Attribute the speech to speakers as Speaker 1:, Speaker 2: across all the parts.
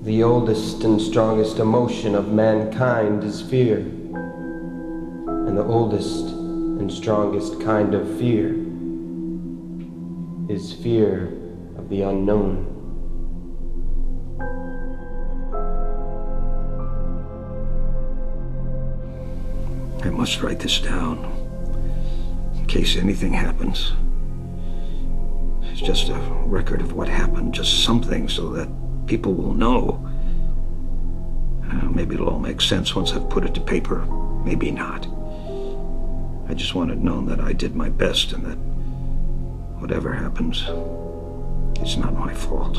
Speaker 1: The oldest and strongest emotion of mankind is fear. And the oldest and strongest kind of fear is fear of the unknown.
Speaker 2: I must write this down in case anything happens. It's just a record of what happened, just something so that people will know. Maybe it'll all make sense once I've put it to paper. Maybe not. I just want it known that I did my best and that whatever happens, it's not my fault.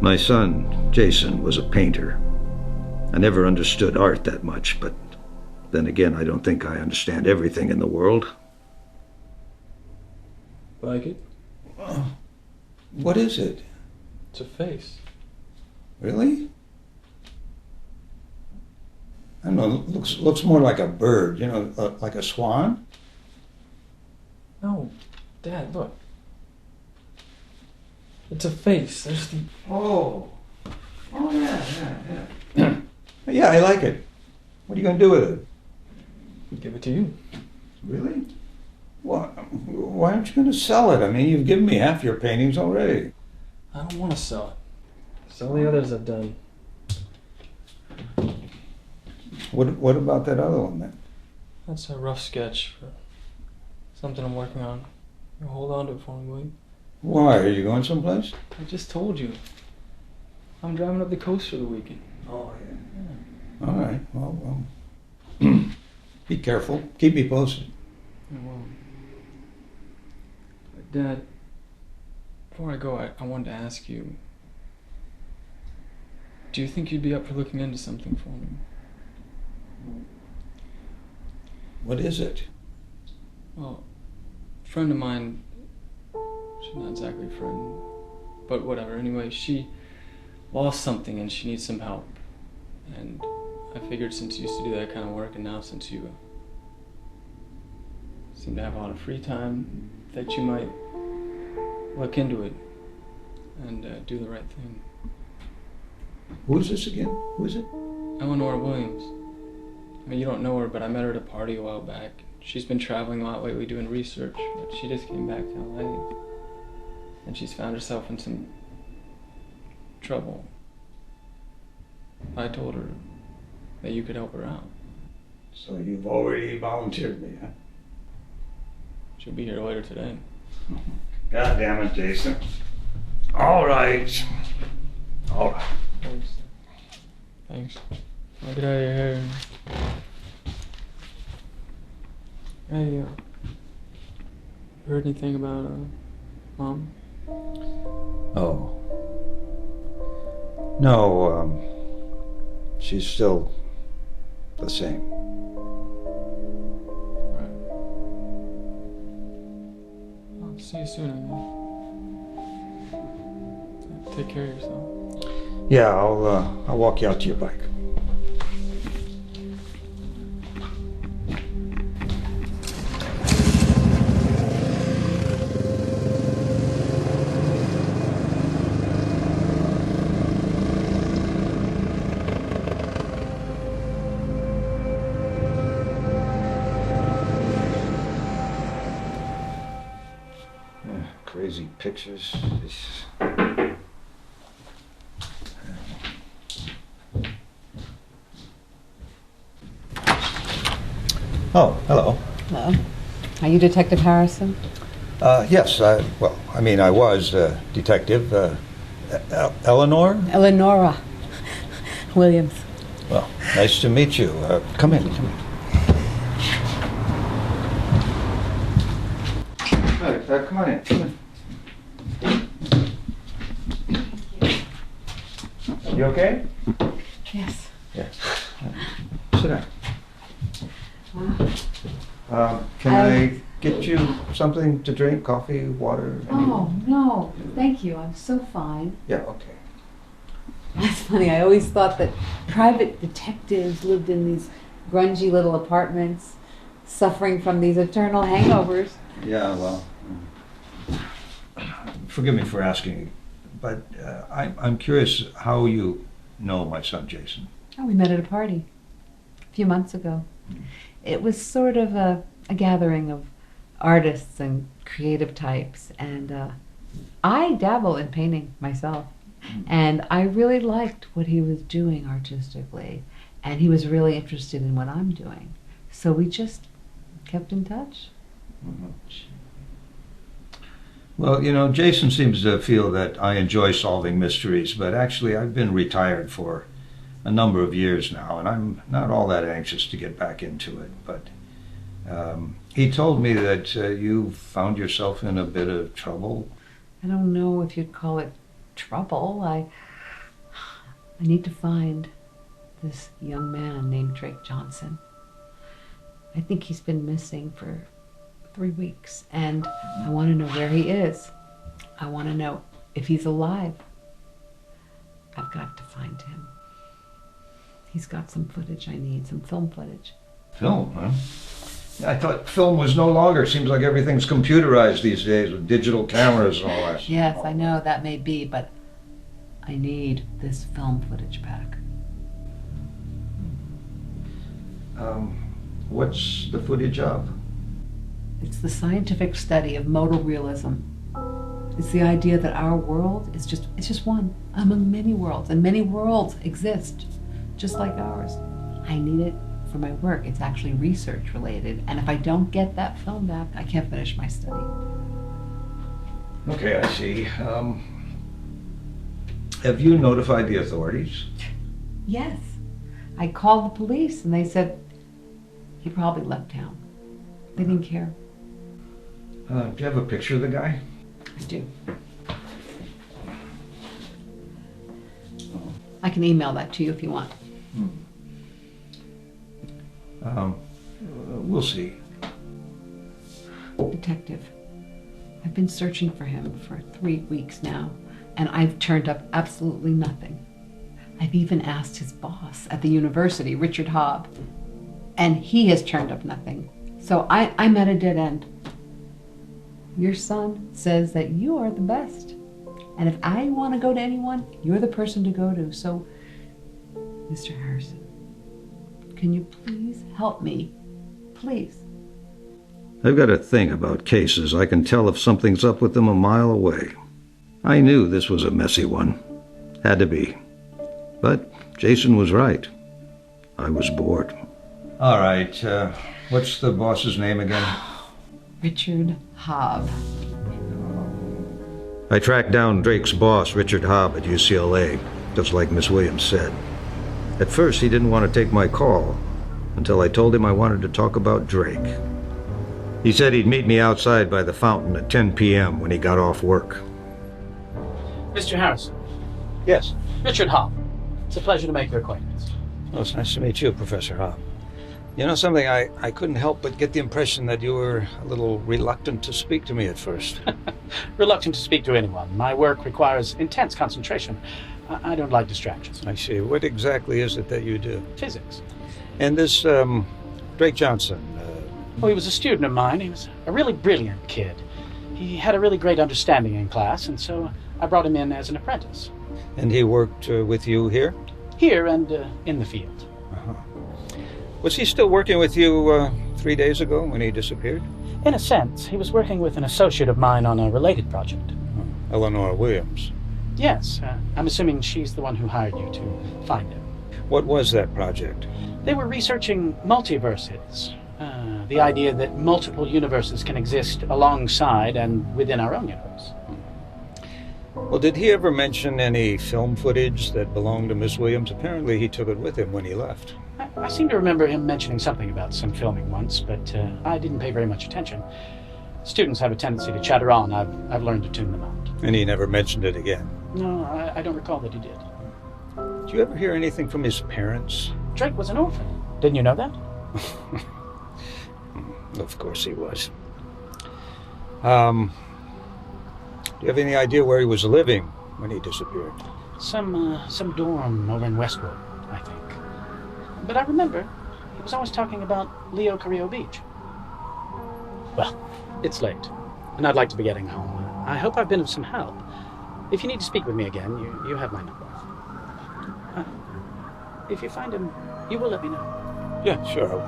Speaker 2: My son, Jason, was a painter. I never understood art that much, but then again, I don't think I understand everything in the world.
Speaker 3: Like it?
Speaker 2: What is it?
Speaker 3: It's a face.
Speaker 2: Really? I don't know, it looks more like a bird, you know, like a swan.
Speaker 3: No, Dad, look. It's a face. There's the...
Speaker 2: Oh, yeah. Yeah, I like it. What are you going to do with it?
Speaker 3: Give it to you.
Speaker 2: Really? Why aren't you going to sell it? I mean, you've given me half your paintings already.
Speaker 3: I don't want to sell it. Sell the others I've done.
Speaker 2: What about that other one then?
Speaker 3: That's a rough sketch for something I'm working on. You hold on to it for me, will you?
Speaker 2: Why? Are you going someplace?
Speaker 3: I just told you. I'm driving up the coast for the weekend.
Speaker 2: Oh, yeah. All right. Well, be careful. Keep me posted.
Speaker 3: I will. But Dad, before I go, I wanted to ask you, do you think you'd be up for looking into something for me?
Speaker 2: What is it?
Speaker 3: Well, a friend of mine, she's not exactly a friend, but whatever. Anyway, she lost something and she needs some help. And I figured since you used to do that kind of work, and now since you seem to have a lot of free time, that you might look into it and do the right thing.
Speaker 2: Who is this again? Who is it?
Speaker 3: Eleanor Williams. I mean, you don't know her, but I met her at a party a while back. She's been traveling a lot lately doing research, but she just came back to LA. And she's found herself in some trouble. I told her that you could help her out.
Speaker 2: So you've already volunteered me, huh?
Speaker 3: She'll be here later today.
Speaker 2: God damn it, Jason. All right.
Speaker 3: Thanks. I'll get out of your hair. Hey, you heard anything about Mom?
Speaker 2: Oh. No, she's still the same.
Speaker 3: Right. I'll see you soon, I guess. Take care of yourself.
Speaker 2: Yeah, I'll walk you out to your bike. Crazy pictures. Oh, hello.
Speaker 4: Hello. Are you Detective Harrison?
Speaker 2: Yes, I was Detective Eleanor?
Speaker 4: Eleonora Williams.
Speaker 2: Well, nice to meet you. Come in. Come on in. You okay?
Speaker 4: Yes.
Speaker 2: Yes. Sit down. Can I get you something to drink? Coffee, water?
Speaker 4: Oh, no. Thank you. I'm so fine.
Speaker 2: Yeah, okay.
Speaker 4: That's funny. I always thought that private detectives lived in these grungy little apartments, suffering from these eternal hangovers.
Speaker 2: Yeah, well, forgive me for asking, but I'm curious how you know my son Jason.
Speaker 4: Oh, we met at a party a few months ago. It was sort of a gathering of artists and creative types, and I dabble in painting myself. And I really liked what he was doing artistically, and he was really interested in what I'm doing. So we just kept in touch.
Speaker 2: Mm-hmm. Well, you know, Jason seems to feel that I enjoy solving mysteries, but actually I've been retired for a number of years now, and I'm not all that anxious to get back into it. But he told me that you found yourself in a bit of trouble.
Speaker 4: I don't know if you'd call it trouble. I need to find this young man named Drake Johnson. I think he's been missing for 3 weeks, and I want to know where he is. I want to know if he's alive. I've got to find him. He's got some footage I need, some film footage.
Speaker 2: Film, huh? I thought film was no longer. Seems like everything's computerized these days with digital cameras and all that.
Speaker 4: Yes, I know that may be, but I need this film footage back.
Speaker 2: What's the footage of?
Speaker 4: It's the scientific study of modal realism. It's the idea that our world is just one among many worlds, and many worlds exist just like ours. I need it for my work. It's actually research related, and if I don't get that film back, I can't finish my study.
Speaker 2: Okay, I see. Have you notified the authorities?
Speaker 4: Yes. I called the police, and they said he probably left town. They didn't care.
Speaker 2: Do you have a picture of the guy?
Speaker 4: I do. I can email that to you if you want.
Speaker 2: We'll see.
Speaker 4: Detective, I've been searching for him for 3 weeks now, and I've turned up absolutely nothing. I've even asked his boss at the university, Richard Hobb, and he has turned up nothing. So I'm at a dead end. Your son says that you are the best, and if I want to go to anyone, you're the person to go to. So, Mr. Harrison, can you please help me? Please.
Speaker 2: I've got a thing about cases. I can tell if something's up with them a mile away. I knew this was a messy one. Had to be. But Jason was right. I was bored. All right. What's the boss's name again?
Speaker 4: Richard Hobb.
Speaker 2: I tracked down Drake's boss, Richard Hobb, at UCLA, just like Miss Williams said. At first, he didn't want to take my call, until I told him I wanted to talk about Drake. He said he'd meet me outside by the fountain at 10 p.m. when he got off work.
Speaker 5: Mr. Harrison.
Speaker 2: Yes.
Speaker 5: Richard Hobb. It's a pleasure to make your acquaintance.
Speaker 2: Well, it's nice to meet you, Professor Hobb. You know something, I couldn't help but get the impression that you were a little reluctant to speak to me at first.
Speaker 5: Reluctant to speak to anyone. My work requires intense concentration. I don't like distractions.
Speaker 2: I see. What exactly is it that you do?
Speaker 5: Physics.
Speaker 2: And this, Drake Johnson,
Speaker 5: Well, he was a student of mine. He was a really brilliant kid. He had a really great understanding in class, and so I brought him in as an apprentice.
Speaker 2: And he worked with you here?
Speaker 5: Here and in the field.
Speaker 2: Uh-huh. Was he still working with you 3 days ago when he disappeared?
Speaker 5: In a sense, he was working with an associate of mine on a related project.
Speaker 2: Eleanor Williams.
Speaker 5: Yes, I'm assuming she's the one who hired you to find him.
Speaker 2: What was that project?
Speaker 5: They were researching multiverses. The idea that multiple universes can exist alongside and within our own universe.
Speaker 2: Well, did he ever mention any film footage that belonged to Miss Williams? Apparently he took it with him when he left.
Speaker 5: I seem to remember him mentioning something about some filming once, but I didn't pay very much attention. Students have a tendency to chatter on. I've learned to tune them out.
Speaker 2: And he never mentioned it again?
Speaker 5: No, I don't recall that he did.
Speaker 2: Did you ever hear anything from his parents?
Speaker 5: Drake was an orphan. Didn't you know that?
Speaker 2: Of course he was. Do you have any idea where he was living when he disappeared?
Speaker 5: Some dorm over in Westwood, I think. But I remember he was always talking about Leo Carrillo Beach. Well, it's late, and I'd like to be getting home. I hope I've been of some help. If you need to speak with me again, you have my number. If you find him, you will let me know.
Speaker 2: Yeah, sure.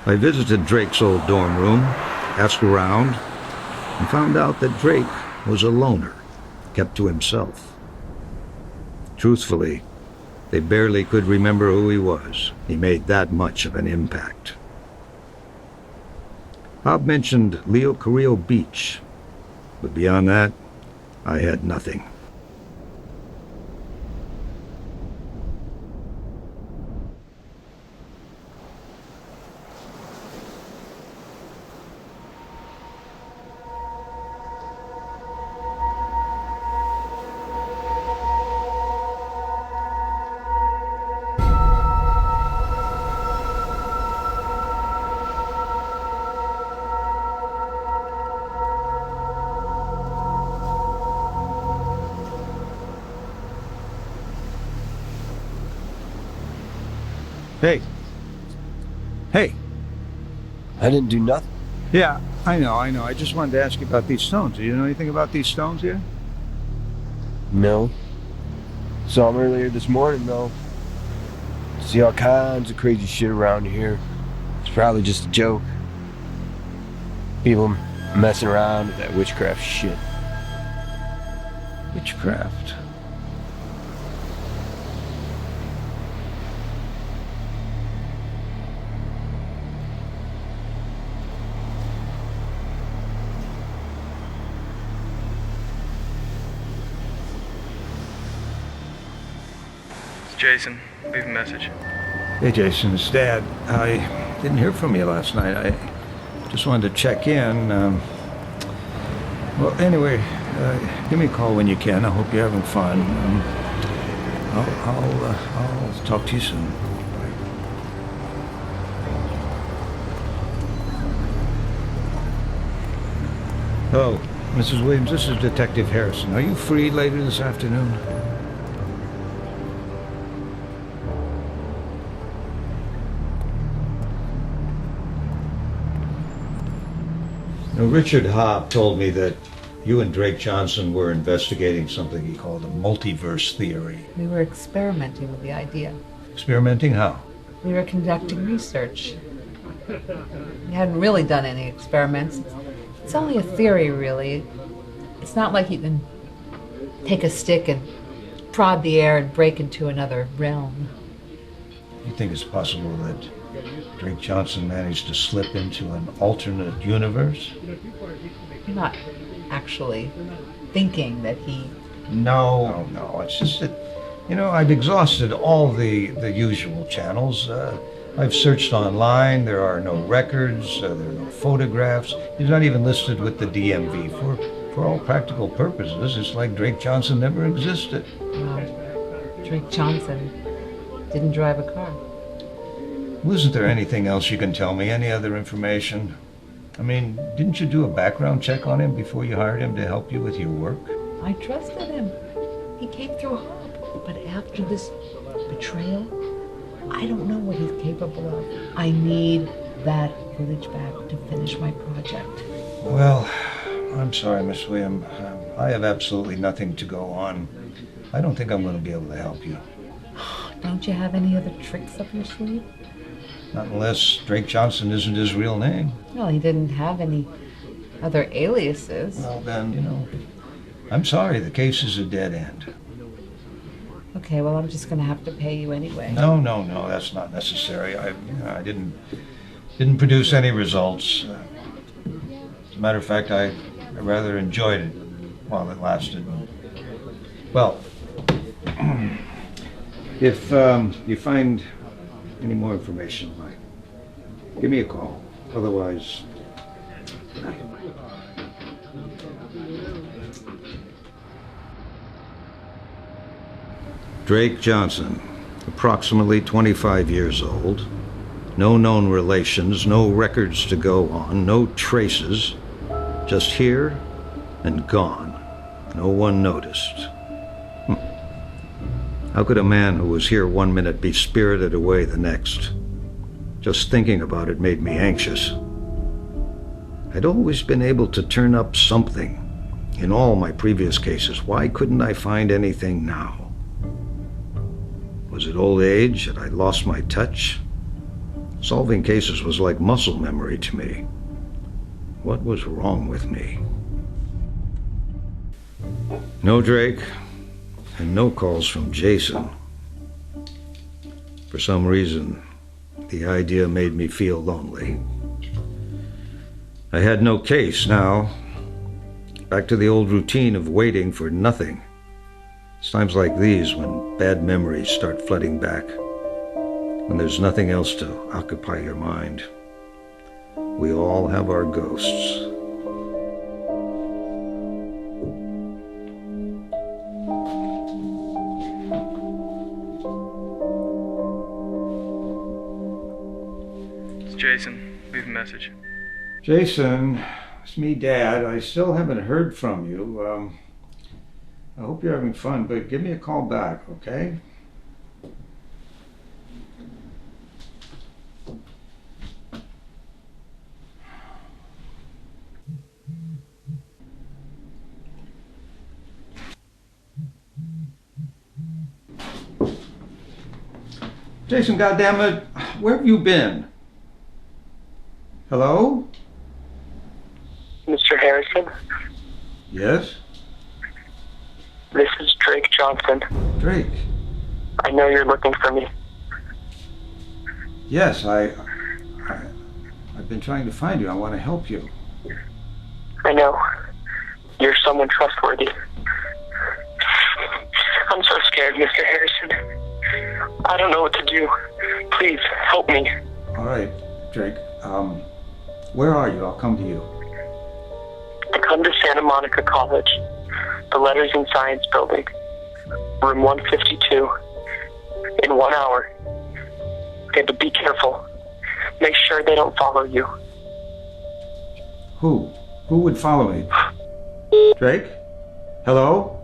Speaker 2: I visited Drake's old dorm room, asked around, and found out that Drake was a loner, kept to himself. Truthfully, they barely could remember who he was. He made that much of an impact. Bob mentioned Leo Carrillo Beach, but beyond that, I had nothing. Hey. Hey.
Speaker 1: I didn't do nothing.
Speaker 2: Yeah, I know. I just wanted to ask you about these stones. Do you know anything about these stones here?
Speaker 1: No. Saw them earlier this morning, though. See all kinds of crazy shit around here. It's probably just a joke. People messing around with that witchcraft shit.
Speaker 2: Witchcraft?
Speaker 3: Jason, leave a message.
Speaker 2: Hey, Jason, it's Dad. I didn't hear from you last night. I just wanted to check in. Well, anyway, give me a call when you can. I hope you're having fun. I'll talk to you soon. Bye. Oh, Mrs. Williams, this is Detective Harrison. Are you free later this afternoon? Now, Richard Hobb told me that you and Drake Johnson were investigating something he called a multiverse theory.
Speaker 4: We were experimenting with the idea.
Speaker 2: Experimenting how?
Speaker 4: We were conducting research. We hadn't really done any experiments. It's only a theory, really. It's not like you can take a stick and prod the air and break into another realm.
Speaker 2: You think it's possible that Drake Johnson managed to slip into an alternate universe?
Speaker 4: You're not actually thinking that he...
Speaker 2: No. It's just that, I've exhausted all the usual channels. I've searched online. There are no records. There are no photographs. He's not even listed with the DMV. For all practical purposes, it's like Drake Johnson never existed.
Speaker 4: Well, Drake Johnson didn't drive a car.
Speaker 2: Wasn't there anything else you can tell me? Any other information? I mean, didn't you do a background check on him before you hired him to help you with your work?
Speaker 4: I trusted him. He came through Hobb. But after this betrayal, I don't know what he's capable of. I need that footage back to finish my project.
Speaker 2: Well, I'm sorry, Miss William. I have absolutely nothing to go on. I don't think I'm going to be able to help you.
Speaker 4: Don't you have any other tricks up your sleeve?
Speaker 2: Not unless Drake Johnson isn't his real name.
Speaker 4: Well, he didn't have any other aliases.
Speaker 2: Well, then, I'm sorry. The case is a dead end.
Speaker 4: Okay, well, I'm just going to have to pay you anyway.
Speaker 2: No, that's not necessary. I didn't produce any results. As a matter of fact, I rather enjoyed it while it lasted. Well, if you find any more information, give me a call. Otherwise... Drake Johnson, approximately 25 years old. No known relations, no records to go on, no traces. Just here and gone. No one noticed. How could a man who was here one minute be spirited away the next? Just thinking about it made me anxious. I'd always been able to turn up something in all my previous cases. Why couldn't I find anything now? Was it old age? Had I lost my touch? Solving cases was like muscle memory to me. What was wrong with me? No Drake, and no calls from Jason. For some reason, the idea made me feel lonely. I had no case now. Back to the old routine of waiting for nothing. It's times like these when bad memories start flooding back, when there's nothing else to occupy your mind. We all have our ghosts.
Speaker 3: It's Jason. Leave a message.
Speaker 2: Jason, it's me, Dad. I still haven't heard from you. I hope you're having fun, but give me a call back, okay? Jason, goddammit, where have you been? Hello?
Speaker 6: Mr. Harrison,
Speaker 2: Yes?
Speaker 6: this is Drake Johnson.
Speaker 2: Drake?
Speaker 6: I know you're looking for me.
Speaker 2: Yes, I've been trying to find you. I want to help you.
Speaker 6: I know. You're someone trustworthy. I'm so scared, Mr. Harrison. I don't know what to do. Please, help me.
Speaker 2: All right, Drake. Where are you? I'll come to you.
Speaker 6: I come to Santa Monica College, the Letters and Science Building, room 152, in 1 hour. Okay, but be careful. Make sure they don't follow you.
Speaker 2: Who? Who would follow me? Drake? Hello?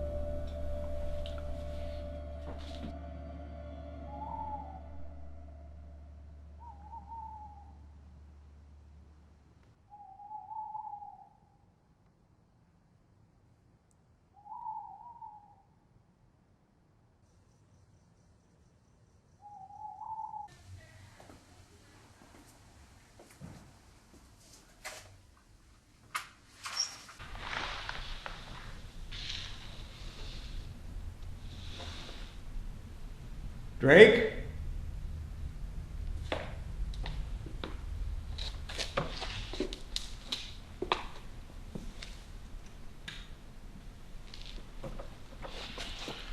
Speaker 2: Drake?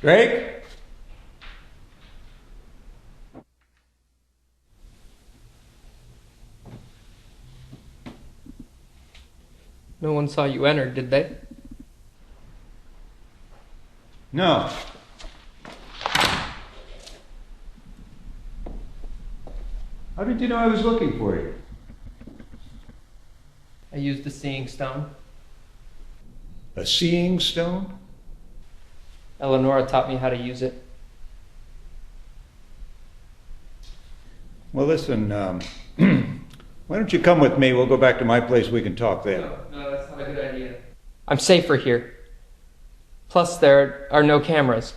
Speaker 2: Drake?
Speaker 3: No one saw you enter, did they?
Speaker 2: No. How did you know I was looking for you?
Speaker 3: I used the seeing stone.
Speaker 2: A seeing stone?
Speaker 3: Eleonora taught me how to use it.
Speaker 2: Well, listen, why don't you come with me? We'll go back to my place. We can talk there.
Speaker 3: No, that's not a good idea. I'm safer here. Plus, there are no cameras.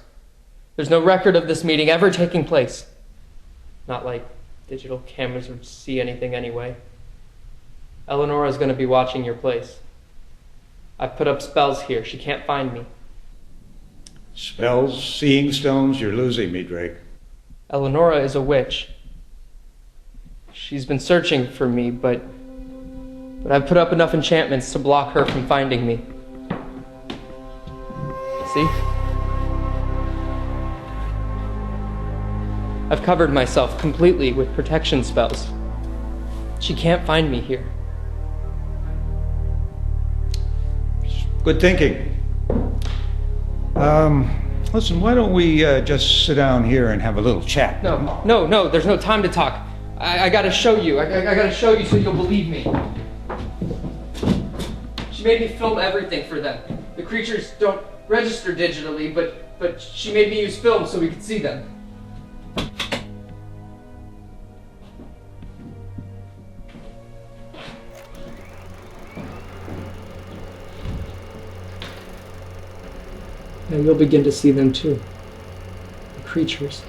Speaker 3: There's no record of this meeting ever taking place. Not like digital cameras would see anything anyway. Eleonora's going to be watching your place. I've put up spells here. She can't find me.
Speaker 2: Spells, seeing stones, you're losing me, Drake.
Speaker 3: Eleonora is a witch. She's been searching for me, but I've put up enough enchantments to block her from finding me. See? I've covered myself completely with protection spells. She can't find me here.
Speaker 2: Good thinking. Listen, why don't we just sit down here and have a little chat?
Speaker 3: No, there's no time to talk. I gotta show you. I gotta show you so you'll believe me. She made me film everything for them. The creatures don't register digitally, but she made me use film so we could see them. Now you'll begin to see them too. The creatures.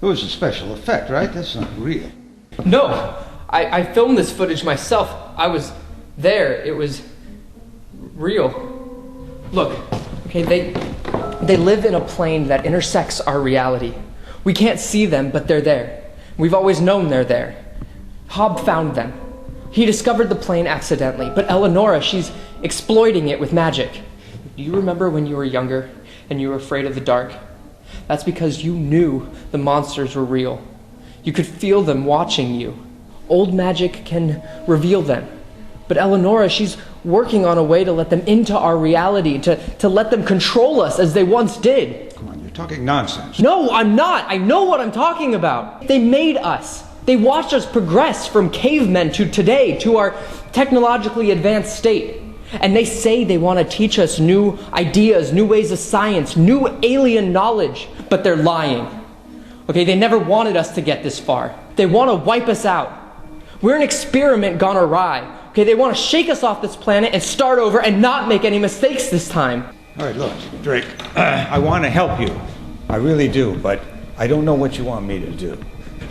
Speaker 2: It was a special effect, right? That's not real.
Speaker 3: No! I filmed this footage myself. I was there. It was real. Look, okay, they live in a plane that intersects our reality. We can't see them, but they're there. We've always known they're there. Hobb found them. He discovered the plane accidentally, but Eleonora, she's exploiting it with magic. Do you remember when you were younger and you were afraid of the dark? That's because you knew the monsters were real. You could feel them watching you. Old magic can reveal them. But Eleonora, she's working on a way to let them into our reality, to let them control us as they once did.
Speaker 2: Come on, you're talking nonsense.
Speaker 3: No, I'm not. I know what I'm talking about. They made us. They watched us progress from cavemen to today, to our technologically advanced state. And they say they want to teach us new ideas, new ways of science, new alien knowledge, but they're lying. Okay, they never wanted us to get this far. They want to wipe us out. We're an experiment gone awry. Okay, they want to shake us off this planet and start over and not make any mistakes this time.
Speaker 2: All right, look, Drake, I want to help you. I really do, but I don't know what you want me to do.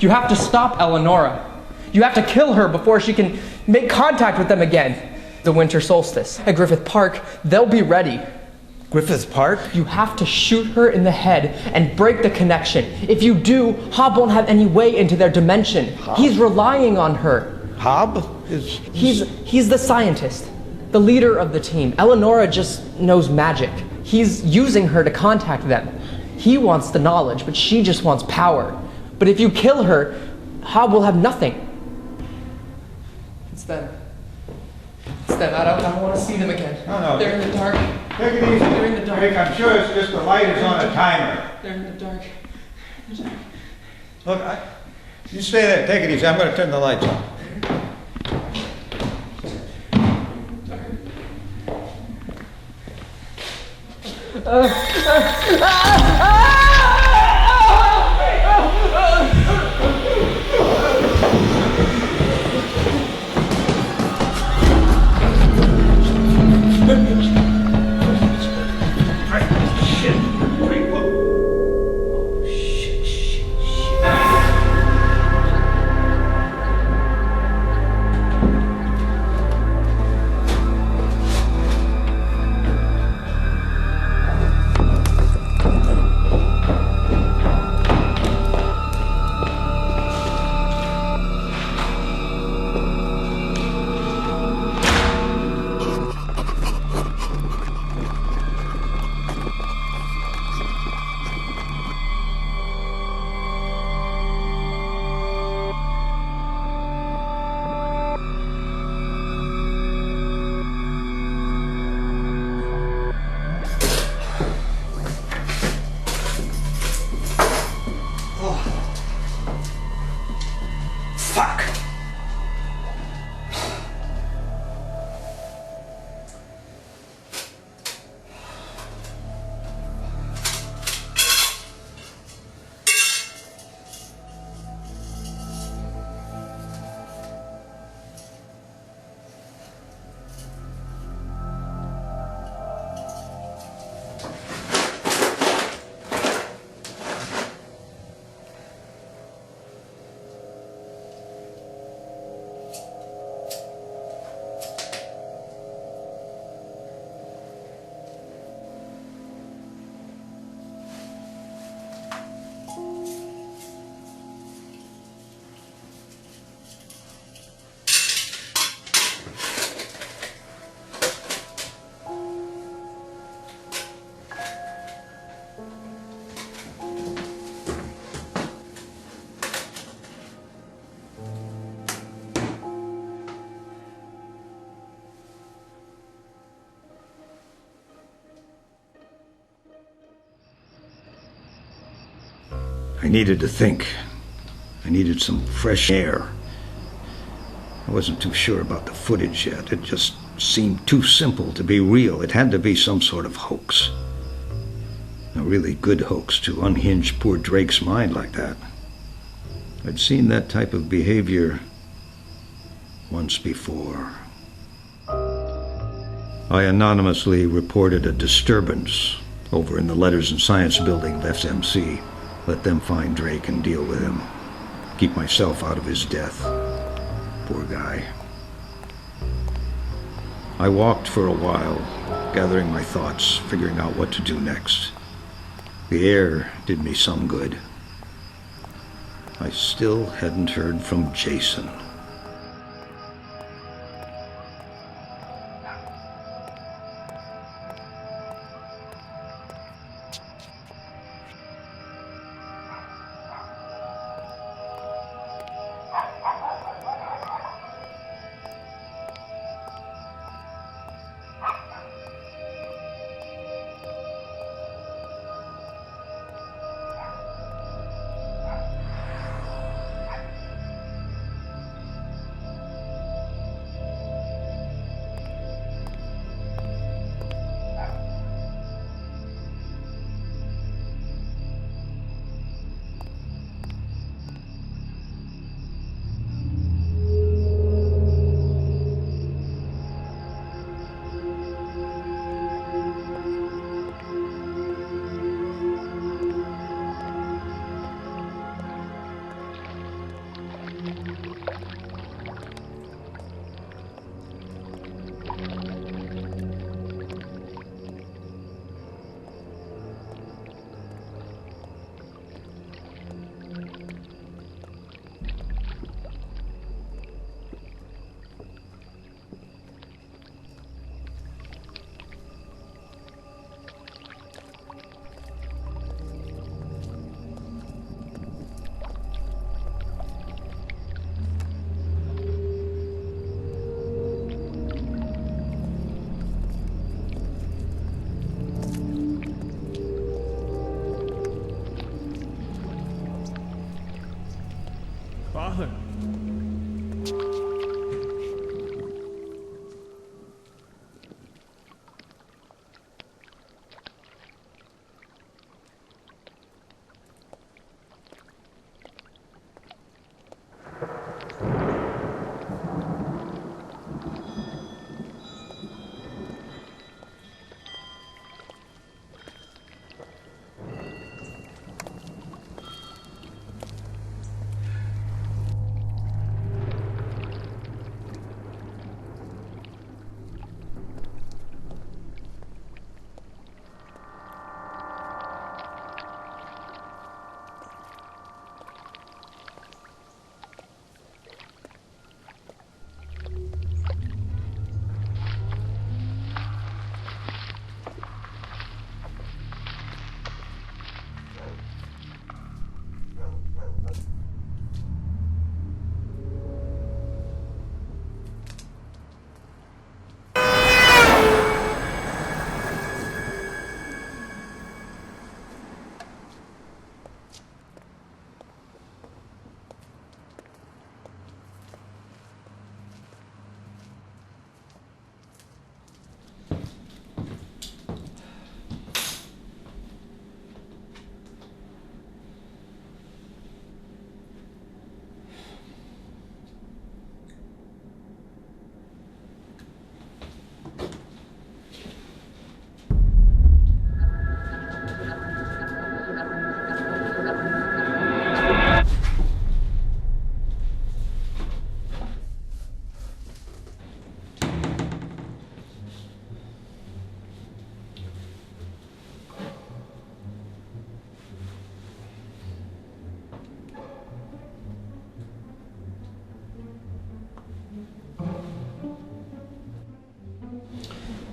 Speaker 3: You have to stop Eleonora. You have to kill her before she can make contact with them again. The winter solstice at Griffith Park, they'll be ready.
Speaker 2: Griffith Park?
Speaker 3: You have to shoot her in the head and break the connection. If you do, Hobb won't have any way into their dimension.
Speaker 2: Hobb?
Speaker 3: He's relying on her.
Speaker 2: Hobb?
Speaker 3: He's the scientist, the leader of the team. Eleonora just knows magic. He's using her to contact them. He wants the knowledge, but she just wants power. But if you kill her, Hobb will have nothing. It's them. It's them. I don't want to see them again.
Speaker 2: No.
Speaker 3: They're in the dark.
Speaker 2: Take it easy.
Speaker 3: They're in the dark.
Speaker 2: Drake, I'm sure it's just the light is on a timer.
Speaker 3: They're in the dark.
Speaker 2: Look, you stay there. Take it easy. I'm going to turn the lights on. I needed to think. I needed some fresh air. I wasn't too sure about the footage yet. It just seemed too simple to be real. It had to be some sort of hoax. A really good hoax to unhinge poor Drake's mind like that. I'd seen that type of behavior once before. I anonymously reported a disturbance over in the Letters and Science building of FMC. Let them find Drake and deal with him. Keep myself out of his death. Poor guy. I walked for a while, gathering my thoughts, figuring out what to do next. The air did me some good. I still hadn't heard from Jason.
Speaker 7: Father.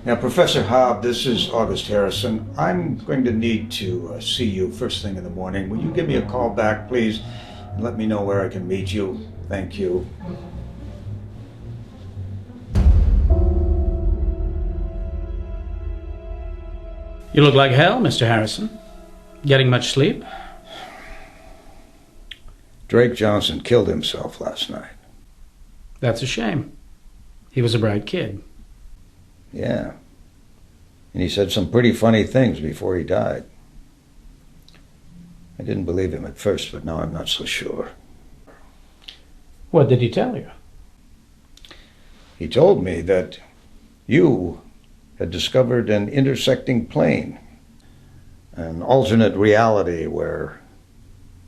Speaker 2: Now, Professor Hobb, this is August Harrison. I'm going to need to see you first thing in the morning. Will you give me a call back, please, and let me know where I can meet you? Thank you.
Speaker 5: You look like hell, Mr. Harrison. Getting much sleep?
Speaker 2: Drake Johnson killed himself last night.
Speaker 5: That's a shame. He was a bright kid.
Speaker 2: Yeah. And he said some pretty funny things before he died. I didn't believe him at first, but now I'm not so sure.
Speaker 5: What did he tell you?
Speaker 2: He told me that you had discovered an intersecting plane, an alternate reality where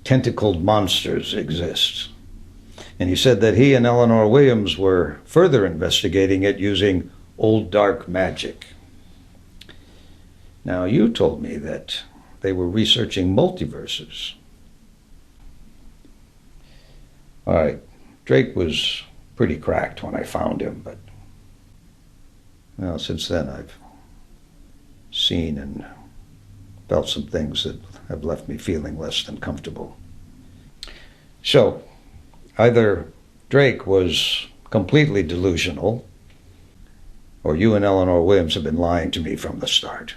Speaker 2: tentacled monsters exist. And he said that he and Eleanor Williams were further investigating it using old dark magic. Now, you told me that they were researching multiverses. All right, Drake was pretty cracked when I found him, but well, since then I've seen and felt some things that have left me feeling less than comfortable. So, either Drake was completely delusional, or you and Eleanor Williams have been lying to me from the start.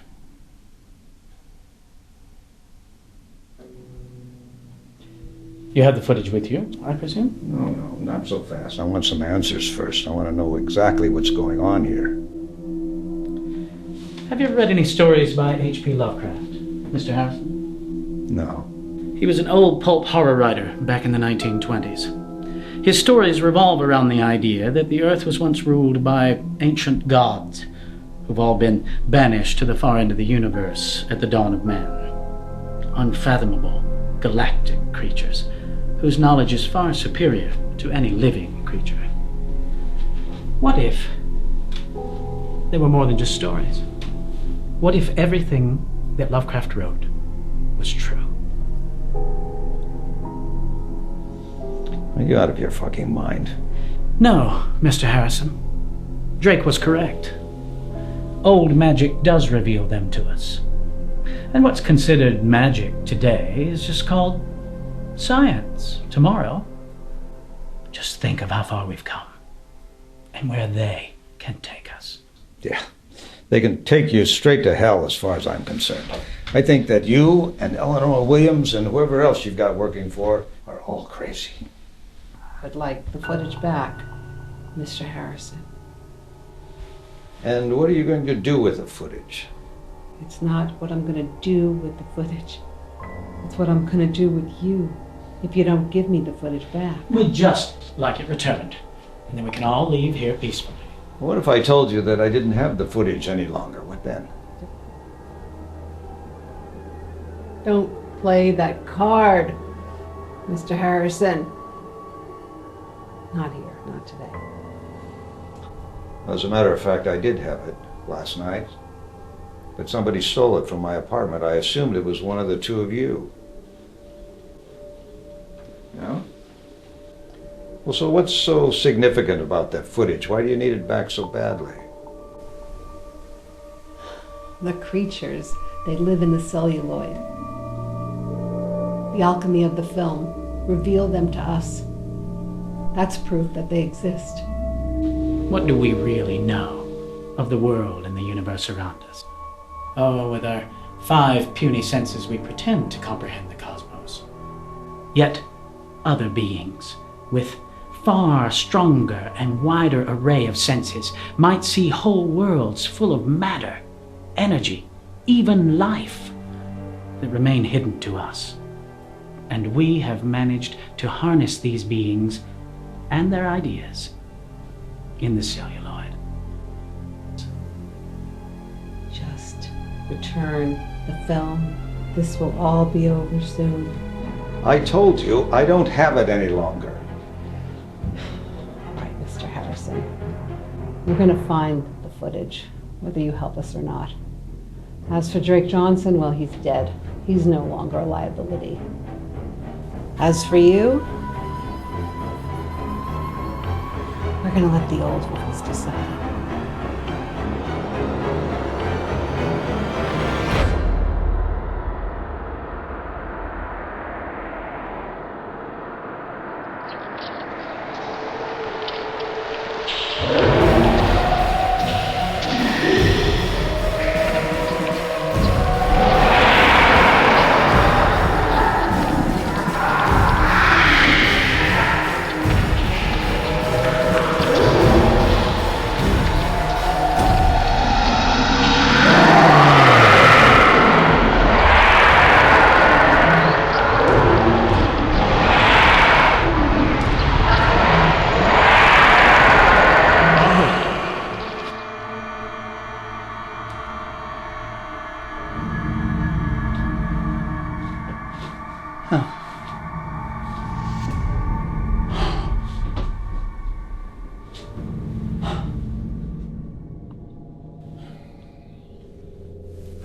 Speaker 5: You have the footage with you, I presume?
Speaker 2: No, not so fast. I want some answers first. I want to know exactly what's going on here.
Speaker 5: Have you ever read any stories by H.P. Lovecraft, Mr. Harrison?
Speaker 2: No.
Speaker 5: He was an old pulp horror writer back in the 1920s. His stories revolve around the idea that the Earth was once ruled by ancient gods who've all been banished to the far end of the universe at the dawn of man. Unfathomable, galactic creatures whose knowledge is far superior to any living creature. What if they were more than just stories? What if everything that Lovecraft wrote was true?
Speaker 2: Are you out of your fucking mind?
Speaker 5: No, Mr. Harrison. Drake was correct. Old magic does reveal them to us. And what's considered magic today is just called science tomorrow. Just think of how far we've come and where they can take us.
Speaker 2: Yeah. They can take you straight to hell as far as I'm concerned. I think that you and Eleanor Williams and whoever else you've got working for are all crazy.
Speaker 4: I'd like the footage back, Mr. Harrison.
Speaker 2: And what are you going to do with the footage?
Speaker 4: It's not what I'm going to do with the footage. It's what I'm going to do with you if you don't give me the footage back.
Speaker 5: We'd just like it returned, and then we can all leave here peacefully.
Speaker 2: What if I told you that I didn't have the footage any longer? What then?
Speaker 4: Don't play that card, Mr. Harrison. Not here, not today.
Speaker 2: As a matter of fact, I did have it last night. But somebody stole it from my apartment. I assumed it was one of the two of you. Yeah? Well, so what's so significant about that footage? Why do you need it back so badly?
Speaker 4: The creatures, they live in the celluloid. The alchemy of the film revealed them to us. That's proof that they exist.
Speaker 5: What do we really know of the world and the universe around us? Oh, with our 5 puny senses, we pretend to comprehend the cosmos. Yet, other beings with far stronger and wider array of senses might see whole worlds full of matter, energy, even life that remain hidden to us. And we have managed to harness these beings and their ideas in the celluloid.
Speaker 4: Just return the film. This will all be over soon.
Speaker 2: I told you I don't have it any longer.
Speaker 4: All right, Mr. Harrison. We're going to find the footage, whether you help us or not. As for Drake Johnson, well, he's dead. He's no longer a liability. As for you, we're going to let the old ones decide.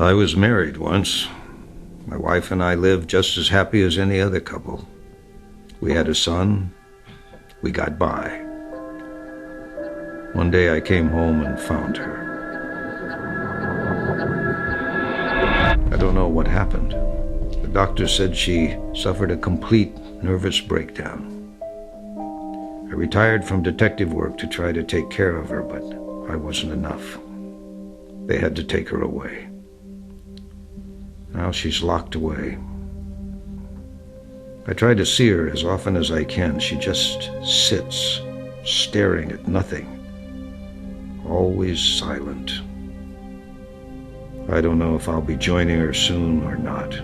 Speaker 2: I was married once. My wife and I lived just as happy as any other couple. We had a son. We got by. One day I came home and found her. I don't know what happened. The doctor said she suffered a complete nervous breakdown. I retired from detective work to try to take care of her, but I wasn't enough. They had to take her away. Now she's locked away. I try to see her as often as I can. She just sits, staring at nothing, always silent. I don't know if I'll be joining her soon or not.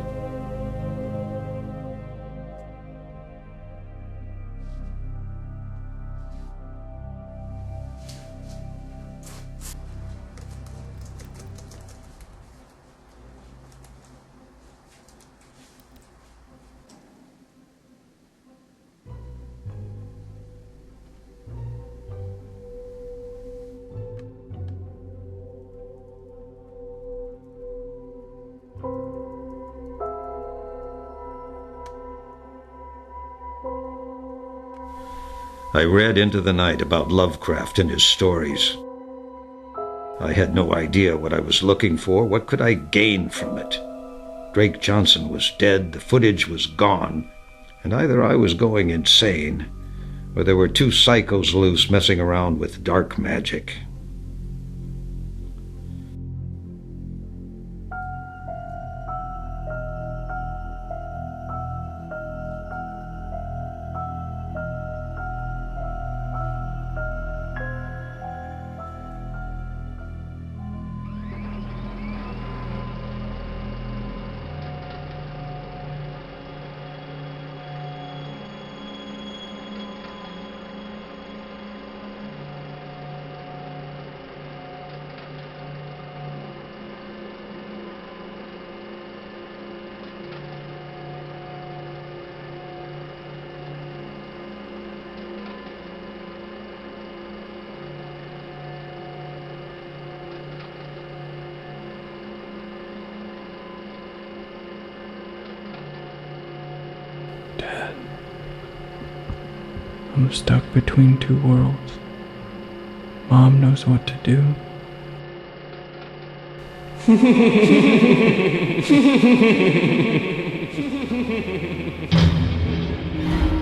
Speaker 2: I read into the night about Lovecraft and his stories. I had no idea what I was looking for. What could I gain from it? Drake Johnson was dead, the footage was gone, and either I was going insane, or there were two psychos loose messing around with dark magic.
Speaker 3: Dad, I'm stuck between two worlds. Mom knows what to do.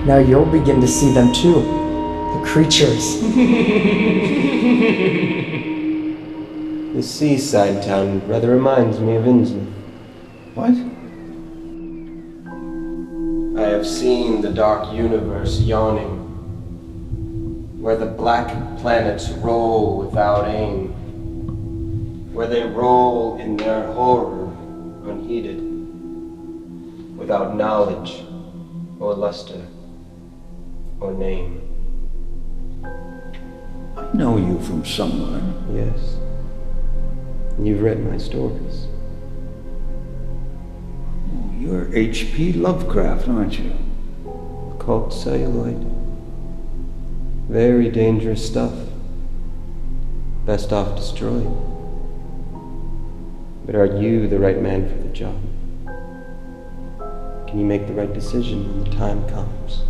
Speaker 8: Now you'll begin to see them too. The creatures.
Speaker 1: The seaside town rather reminds me of Innsmouth.
Speaker 2: What?
Speaker 1: I have seen the dark universe yawning, where the black planets roll without aim, where they roll in their horror unheeded, without knowledge or luster or name.
Speaker 2: I know you from somewhere.
Speaker 1: Yes, you've read my stories.
Speaker 2: Oh, you're H.P. Lovecraft, aren't you?
Speaker 1: Occult celluloid. Very dangerous stuff. Best off destroyed. But are you the right man for the job? Can you make the right decision when the time comes?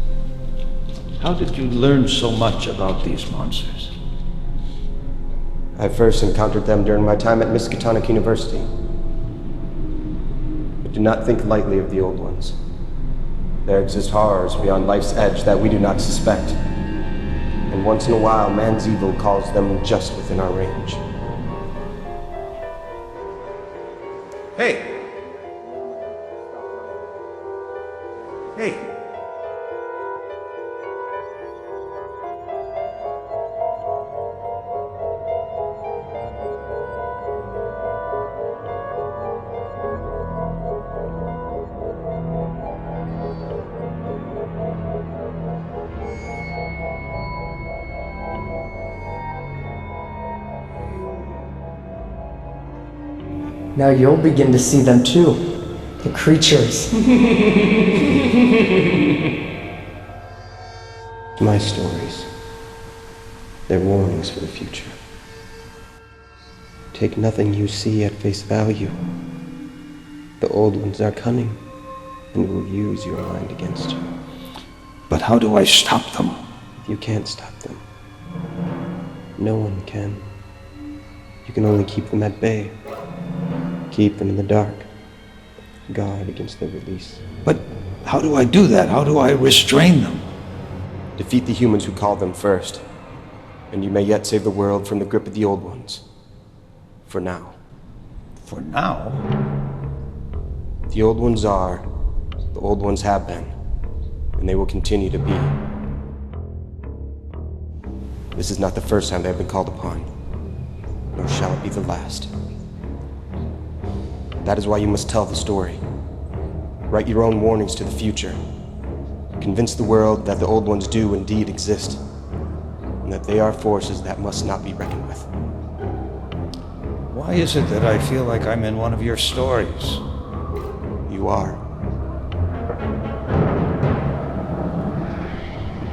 Speaker 2: How did you learn so much about these monsters?
Speaker 1: I first encountered them during my time at Miskatonic University. But do not think lightly of the old ones. There exist horrors beyond life's edge that we do not suspect. And once in a while, man's evil calls them just within our range.
Speaker 2: Hey! Hey!
Speaker 8: Now you'll begin to see them too. The creatures.
Speaker 1: My stories. They're warnings for the future. Take nothing you see at face value. The old ones are cunning and will use your mind against you.
Speaker 2: But how do I stop them?
Speaker 1: You can't stop them. No one can. You can only keep them at bay. Keep them in the dark. Guard against their release.
Speaker 2: But how do I do that? How do I restrain them?
Speaker 1: Defeat the humans who called them first, and you may yet save the world from the grip of the old ones. For now.
Speaker 2: For now?
Speaker 1: The old ones are, the old ones have been, and they will continue to be. This is not the first time they have been called upon, nor shall it be the last. That is why you must tell the story. Write your own warnings to the future. Convince the world that the old ones do indeed exist, and that they are forces that must not be reckoned with.
Speaker 2: Why is it that I feel like I'm in one of your stories?
Speaker 1: You are.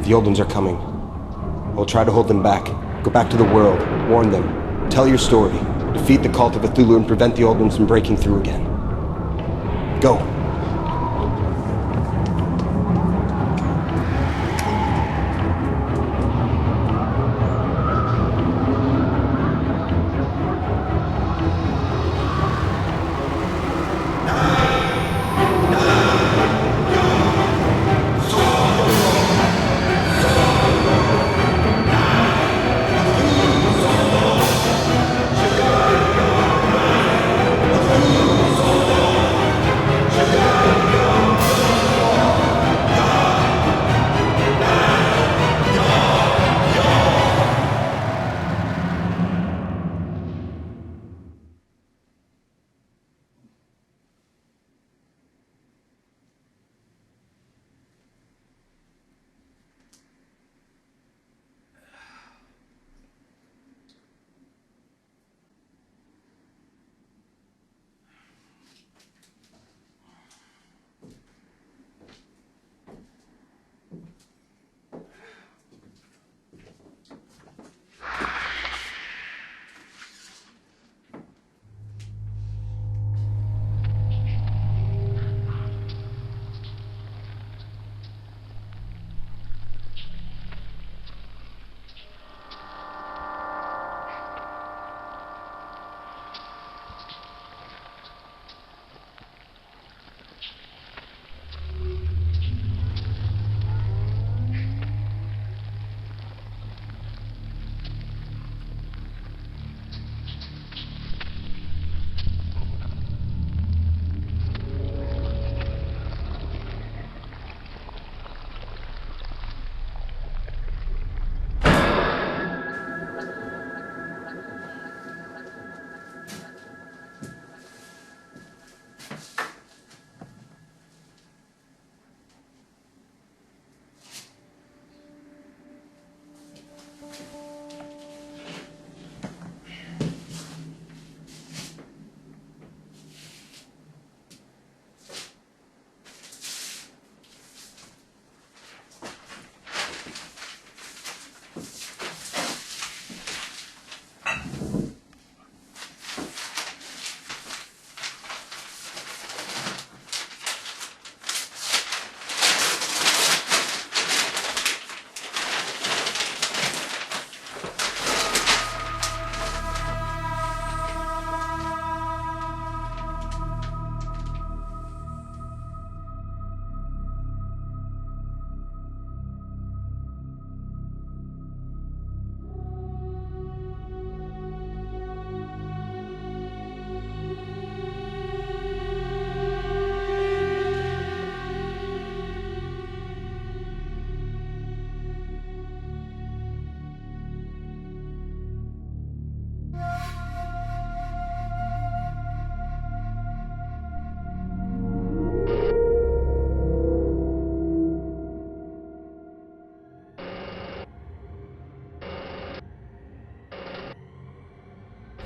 Speaker 1: The old ones are coming. We'll try to hold them back. Go back to the world. Warn them. Tell your story. Defeat the cult of Cthulhu and prevent the old ones from breaking through again. Go.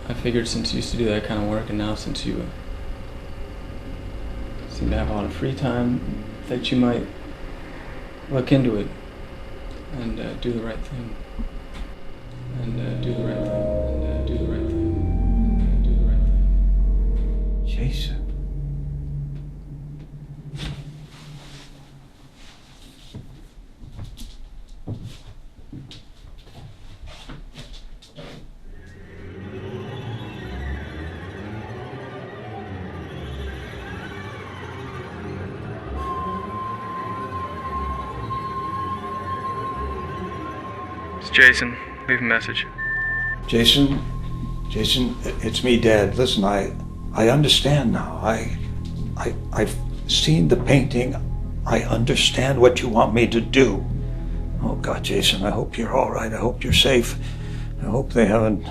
Speaker 3: I figured since you used to do that kind of work, and now since you seem to have a lot of free time, that you might look into it and do the right thing. And do the right thing. And do the right thing. And do the right thing.
Speaker 2: Jason.
Speaker 3: It's Jason. Leave a message.
Speaker 2: Jason, it's me, Dad. Listen, I understand now. I've seen the painting. I understand what you want me to do. Oh God, Jason, I hope you're all right. I hope you're safe. I hope they haven't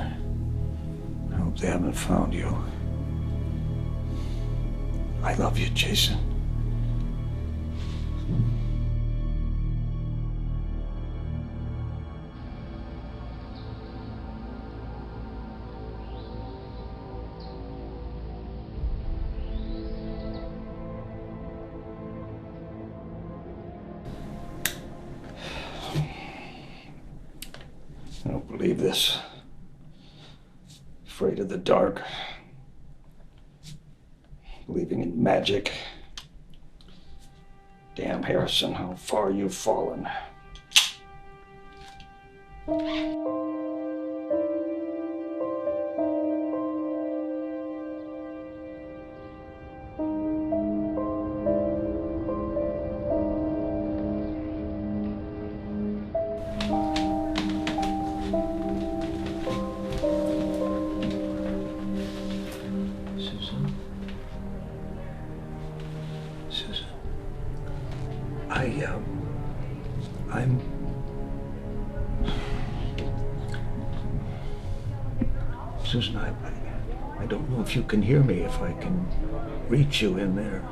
Speaker 2: found you. I love you, Jason. I don't believe this. Afraid of the dark. Believing in magic. Damn, Harrison, how far you've fallen. Susan, I'm... Susan, I don't know if you can hear me, if I can reach you in there.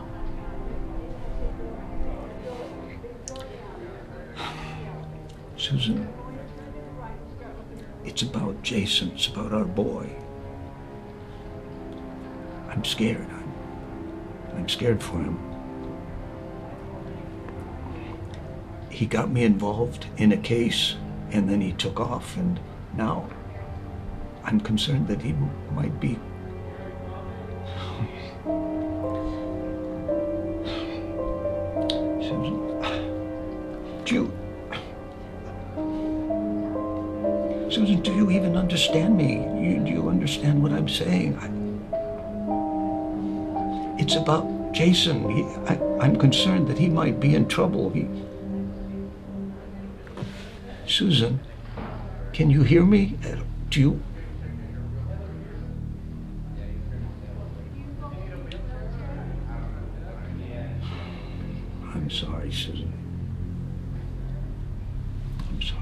Speaker 2: Susan, it's about Jason, it's about our boy. I'm scared. I'm scared for him. He got me involved in a case, and then he took off, and now I'm concerned that he might be... Susan, do you even understand me? Do you understand what I'm saying? It's about Jason. I'm concerned that he might be in trouble. Susan, can you hear me? Do you... I'm sorry, Susan. I'm sorry.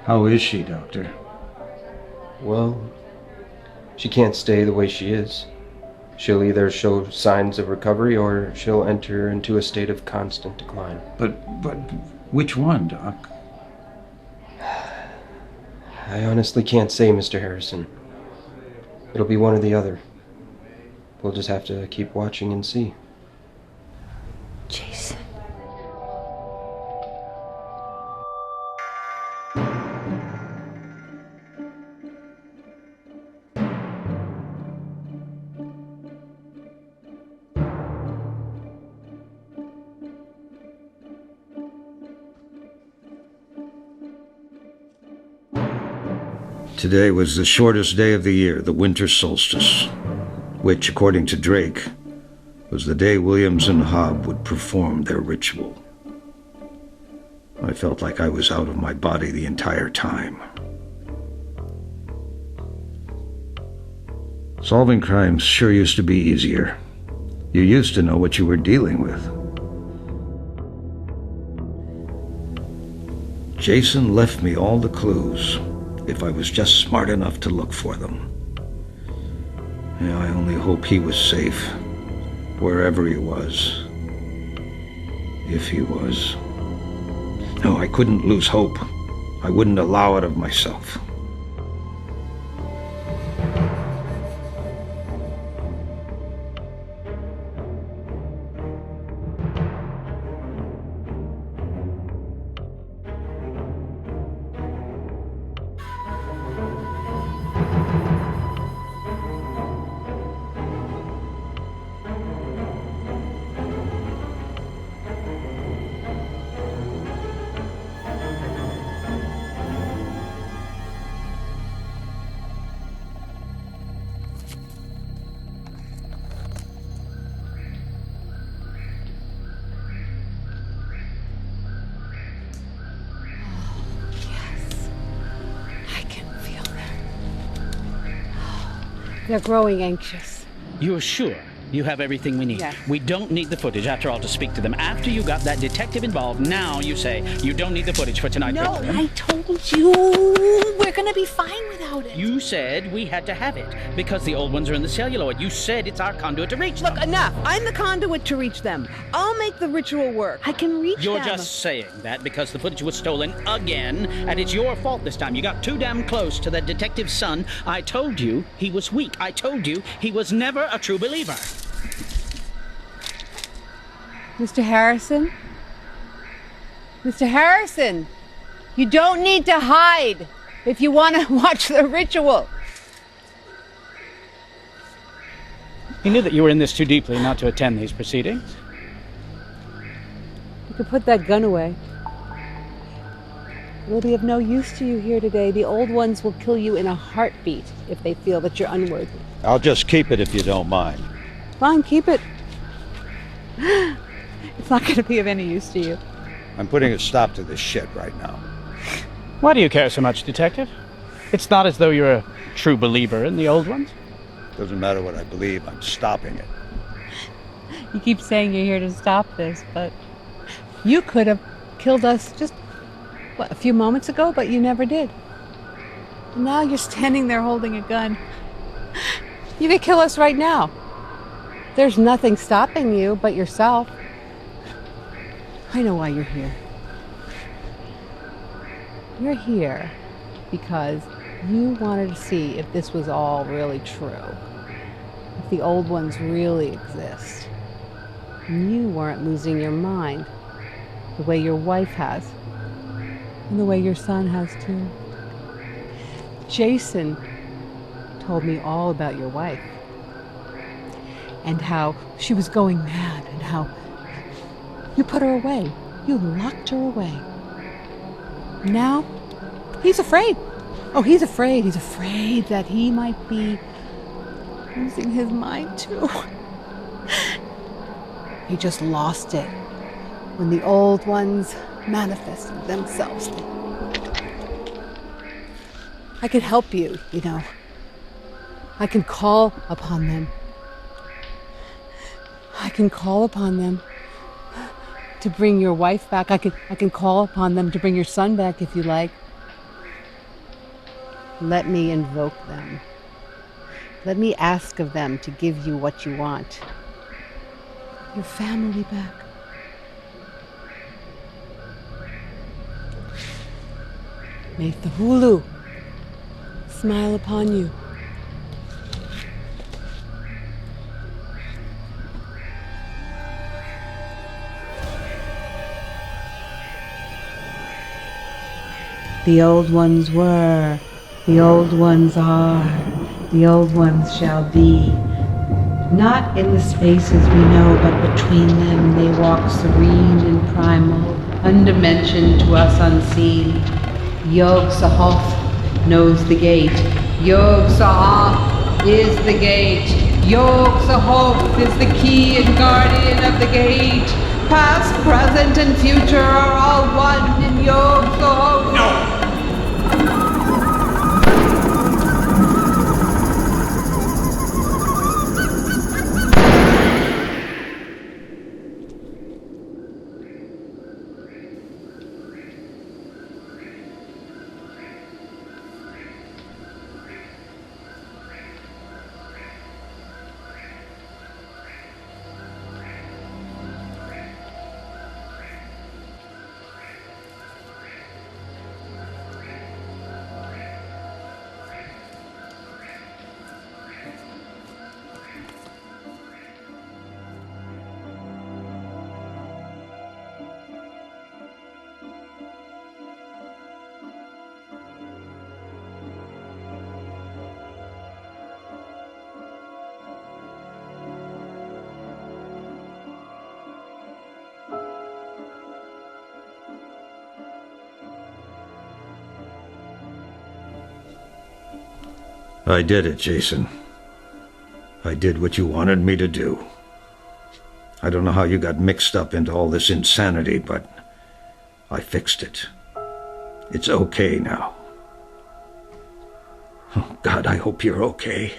Speaker 2: How is she, Doctor?
Speaker 1: Well, she can't stay the way she is. She'll either show signs of recovery or she'll enter into a state of constant decline.
Speaker 2: But which one, Doc?
Speaker 1: I honestly can't say, Mr. Harrison. It'll be one or the other. We'll just have to keep watching and see.
Speaker 4: Jason.
Speaker 2: Today was the shortest day of the year, the winter solstice, which, according to Drake, was the day Williams and Hobb would perform their ritual. I felt like I was out of my body the entire time. Solving crimes sure used to be easier. You used to know what you were dealing with. Jason left me all the clues, if I was just smart enough to look for them. Yeah, I only hope he was safe, wherever he was. If he was. No, I couldn't lose hope. I wouldn't allow it of myself.
Speaker 9: They're growing anxious.
Speaker 5: You're sure you have everything we need?
Speaker 9: Yes.
Speaker 5: We don't need the footage, after all, to speak to them. After you got that detective involved, now you say you don't need the footage for tonight.
Speaker 9: No, I told you we're gonna be fine without it.
Speaker 5: You said we had to have it because the old ones are in the celluloid. You said it's our conduit to reach them.
Speaker 9: Look, enough. I'm the conduit to reach them. I'll make the ritual work. I can reach them.
Speaker 5: You're just saying that because the footage was stolen again, and it's your fault this time. You got too damn close to that detective's son. I told you he was weak. I told you he was never a true believer.
Speaker 9: Mr. Harrison? Mr. Harrison! You don't need to hide if you want to watch the ritual.
Speaker 5: He knew that you were in this too deeply not to attend these proceedings.
Speaker 9: You could put that gun away. It'll be of no use to you here today. The old ones will kill you in a heartbeat if they feel that you're unworthy.
Speaker 2: I'll just keep it if you don't mind.
Speaker 9: Fine, keep it. It's not going to be of any use to you.
Speaker 2: I'm putting a stop to this shit right now.
Speaker 5: Why do you care so much, Detective? It's not as though you're a true believer in the old ones.
Speaker 2: Doesn't matter what I believe, I'm stopping it.
Speaker 9: You keep saying you're here to stop this, but you could have killed us just, a few moments ago, but you never did. And now you're standing there holding a gun. You could kill us right now. There's nothing stopping you but yourself. I know why you're here. You're here because you wanted to see if this was all really true. If the old ones really exist. And you weren't losing your mind the way your wife has. And the way your son has too. Jason told me all about your wife. And how she was going mad, and how you put her away. You locked her away. Now, he's afraid. Oh, he's afraid. He's afraid that he might be losing his mind too. He just lost it when the old ones manifested themselves. I can help you, you know. I can call upon them. I can call upon them to bring your wife back. I can call upon them to bring your son back if you like. Let me invoke them. Let me ask of them to give you what you want. Your family back. May the Hulu smile upon you. The old ones were, the old ones are, the old ones shall be. Not in the spaces we know, but between them they walk serene and primal, undimensioned to us unseen. Yog Sahov knows the gate. Yog Sahov is the gate. Yog Sahov is the key and guardian of the gate. Past, present, and future are all one in Yog Sahov. No!
Speaker 2: I did it, Jason. I did what you wanted me to do. I don't know how you got mixed up into all this insanity, but I fixed it. It's okay now. Oh, God, I hope you're okay.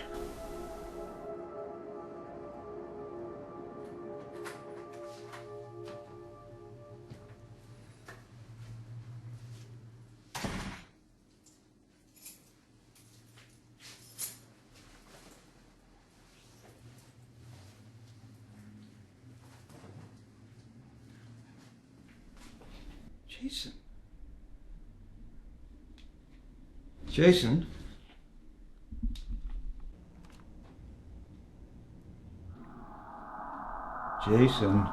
Speaker 2: Jason. Jason? Jason?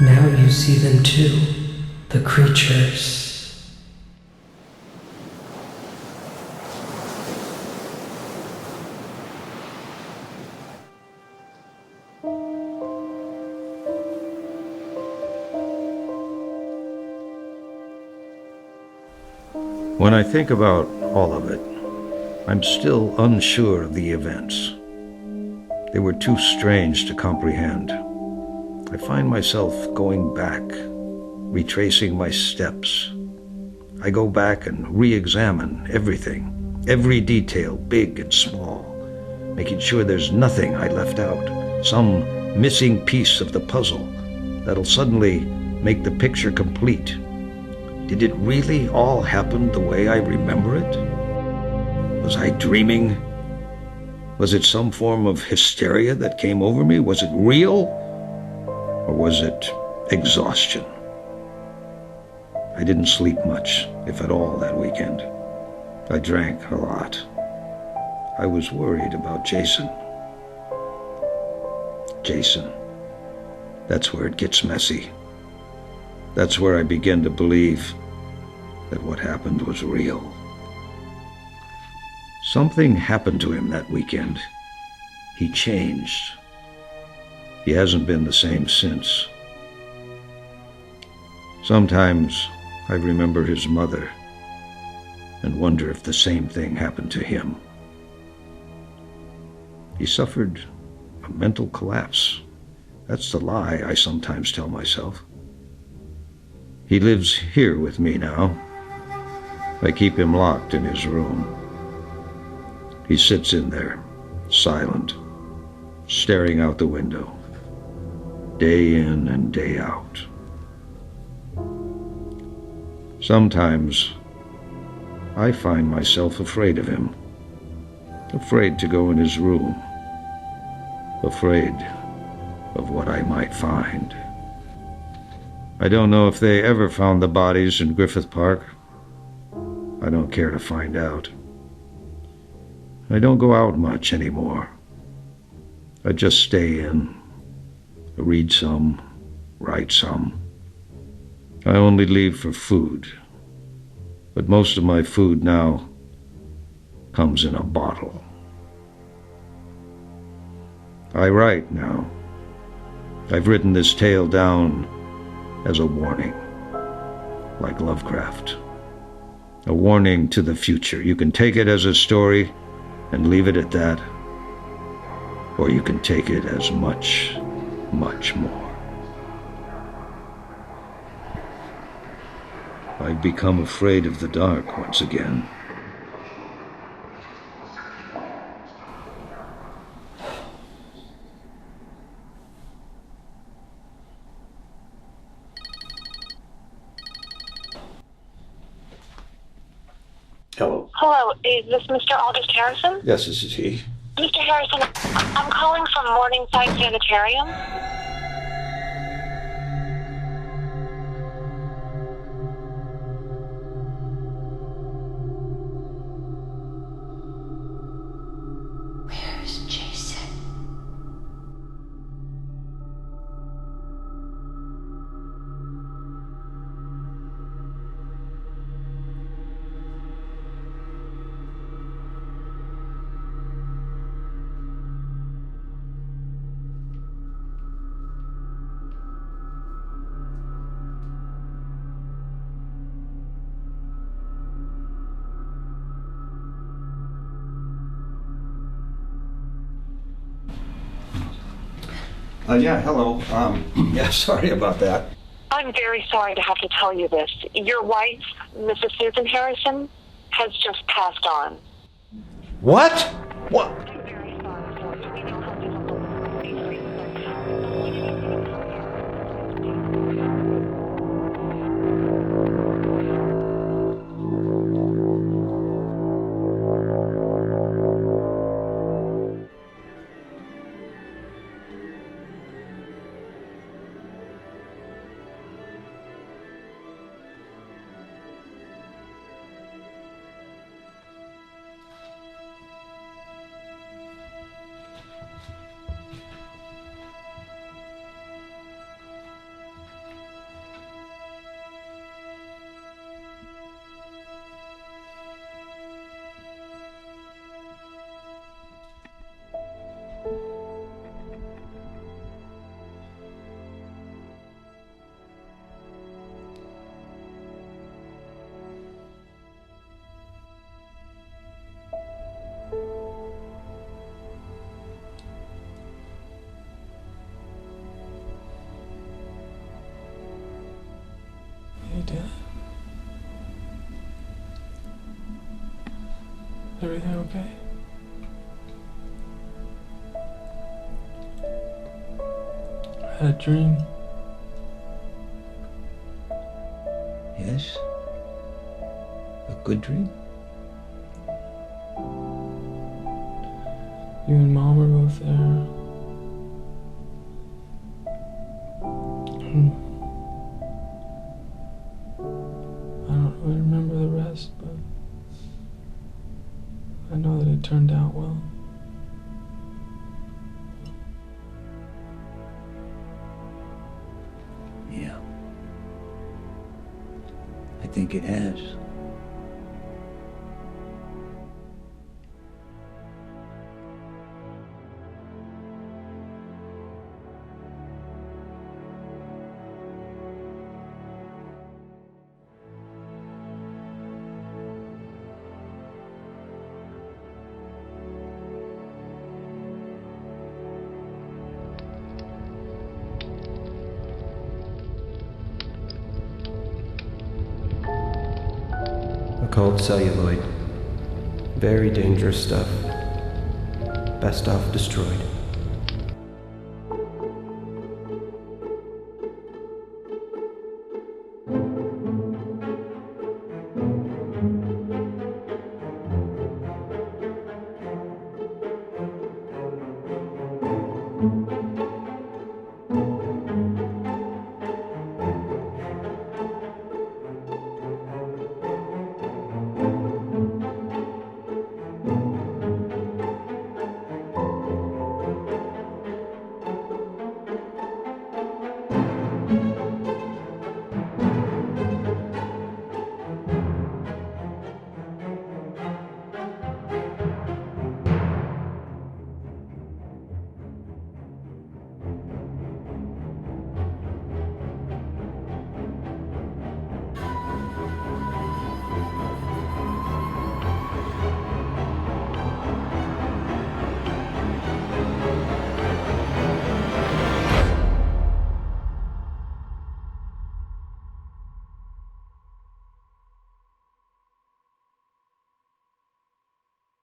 Speaker 8: Now you see them too, the creatures.
Speaker 2: When I think about all of it, I'm still unsure of the events. They were too strange to comprehend. I find myself going back, retracing my steps. I go back and re-examine everything, every detail, big and small, making sure there's nothing I left out, some missing piece of the puzzle that'll suddenly make the picture complete. Did it really all happen the way I remember it? Was I dreaming? Was it some form of hysteria that came over me? Was it real? Or was it exhaustion? I didn't sleep much, if at all, that weekend. I drank a lot. I was worried about Jason. Jason. That's where it gets messy. That's where I begin to believe that what happened was real. Something happened to him that weekend. He changed. He hasn't been the same since. Sometimes I remember his mother and wonder if the same thing happened to him. He suffered a mental collapse. That's the lie I sometimes tell myself. He lives here with me now. I keep him locked in his room. He sits in there, silent, staring out the window, day in and day out. Sometimes I find myself afraid of him, afraid to go in his room, afraid of what I might find. I don't know if they ever found the bodies in Griffith Park. I don't care to find out. I don't go out much anymore. I just stay in, read some, write some. I only leave for food, but most of my food now comes in a bottle. I write now. I've written this tale down as a warning, like Lovecraft. A warning to the future. You can take it as a story and leave it at that, or you can take it as much, much more. I've become afraid of the dark once again. Hello.
Speaker 6: Hello, is this Mr. August Harrison?
Speaker 2: Yes, this is he.
Speaker 6: Mr. Harrison, I'm calling from Morningside Sanitarium.
Speaker 9: Where's Jason?
Speaker 2: Hello. Sorry about that.
Speaker 6: I'm very sorry to have to tell you this. Your wife, Mrs. Susan Harrison, has just passed on.
Speaker 2: What? What?
Speaker 6: I'm very sorry, sir. We know how difficult
Speaker 3: Everything okay? I had a dream.
Speaker 2: Yes? A good dream?
Speaker 3: You and Mom were both there. I don't really remember the rest, but I know that it turned out well.
Speaker 2: Yeah. I think it has.
Speaker 1: Occult celluloid. Very dangerous stuff. Best off destroyed.